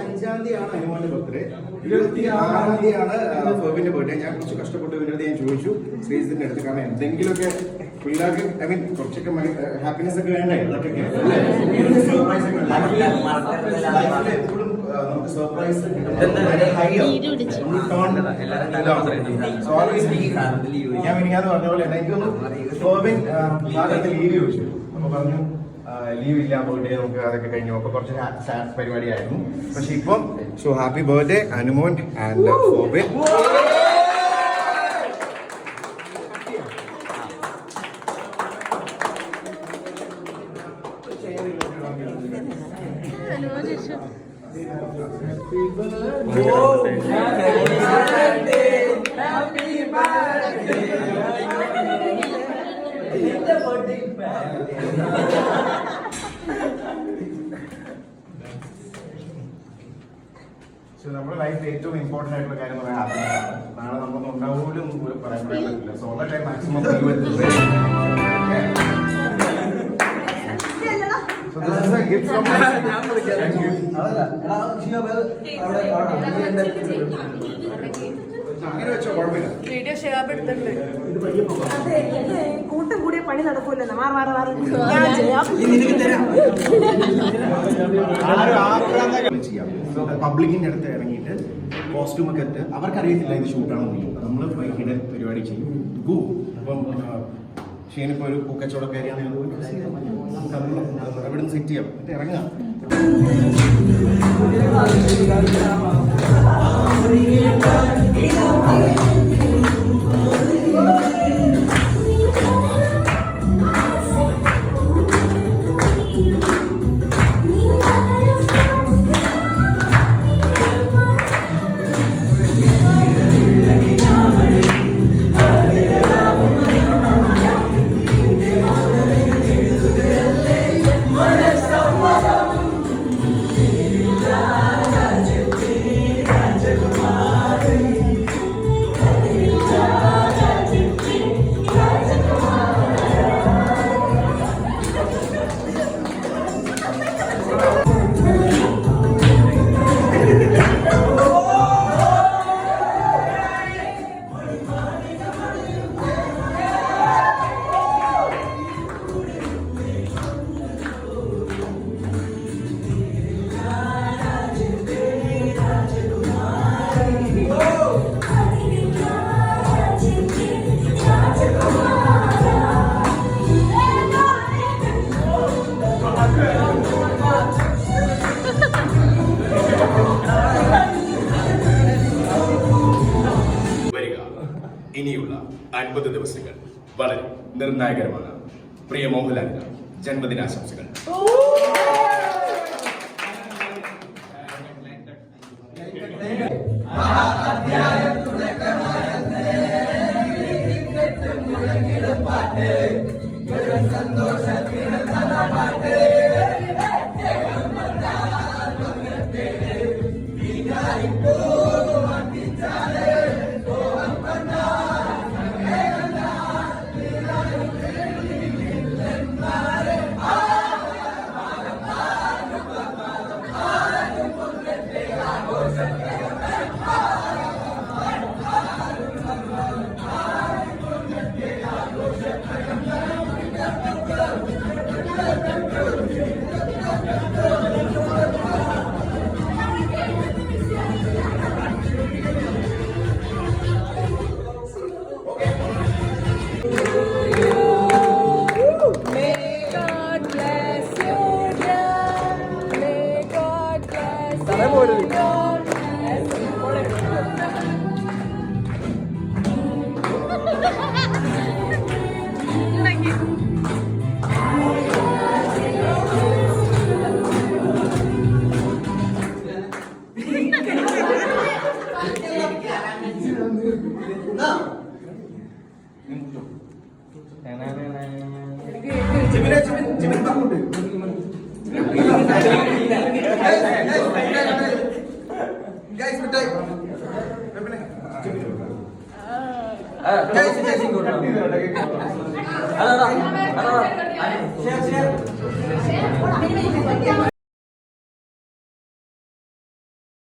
25-ാം തീയതിയാണ് അനുമോന്റെ ബർത്ത്ഡേ, 26-ാം തീയതിയാണ് ഫെർവിന്റെ ബർത്ത്ഡേ. ഞാൻ കുറച്ച് കഷ്ടപ്പെട്ട് ഇവരുടെ ഞാൻ ചോദിച്ചു ശ്രീജിത്തിന്റെ അടുത്ത്, കാരണം എന്തെങ്കിലുമൊക്കെ പിള്ളേർക്ക് ഐ മീൻ കുറച്ചൊക്കെ ഹാപ്പിനെസ് ഒക്കെ വേണ്ടേ, അതൊക്കെ സർപ്രൈസ് ഒക്കെ എപ്പോഴും നമുക്ക് സർപ്രൈസ് ഞാൻ മിനിങ്ങാന്ന് പറഞ്ഞ പോലെ എനിക്കൊന്ന് ഫെർവിൻ ലീവ് ചോദിച്ചു. അപ്പൊ പറഞ്ഞു ലീവ് ഇല്ല, ബർത്ത്ഡേ നമുക്ക് അതൊക്കെ കഴിഞ്ഞു. അപ്പൊ കുറച്ച് സാഡ് പരിപാടിയായിരുന്നു. പക്ഷെ ഇപ്പം so happy birthday Anumon and Forbin. നമ്മുടെ ലൈഫിൽ ഏറ്റവും ഇമ്പോർട്ടന്റ് ആയിട്ടുള്ള കാര്യം പറയാൻ ഹാപ്പിനെസ് ആണ്. നാളെ നമുക്ക് ഉണ്ടാവൂലും പറയാൻ പറ്റില്ല. So all time maximum gift from അങ്ങനെ വെച്ചോ, കുഴപ്പമില്ല. വീഡിയോ ഷെയർ എടുത്തിട്ടുണ്ട്. കൂട്ടം കൂടിയ പണി നടക്കൂല്ലോ. പബ്ലിക്കിന്റെ അടുത്ത് ഇറങ്ങിയിട്ട് കോസ്റ്റ്യൂം ഒക്കെ ഇട്ട് അവർക്കറിയത്തില്ല ഇത് ഷൂട്ടാണെന്ന്. നമ്മൾ വൈകിട്ട് പരിപാടി ചെയ്യും. അപ്പം ഷീനിപ്പോ ഒരു പൂക്കച്ചവടക്കാരിയാണെങ്കിൽ എവിടെ നിന്ന് സെറ്റ് ചെയ്യാം, എന്നിട്ട് ഇറങ്ങാം. ഇനിയുള്ള 50 ദിവസങ്ങൾ വളരെ നിർണായകരമാണ്. പ്രിയ മോഹൻലാലിന് ജന്മദിനാശംസകൾ. Share.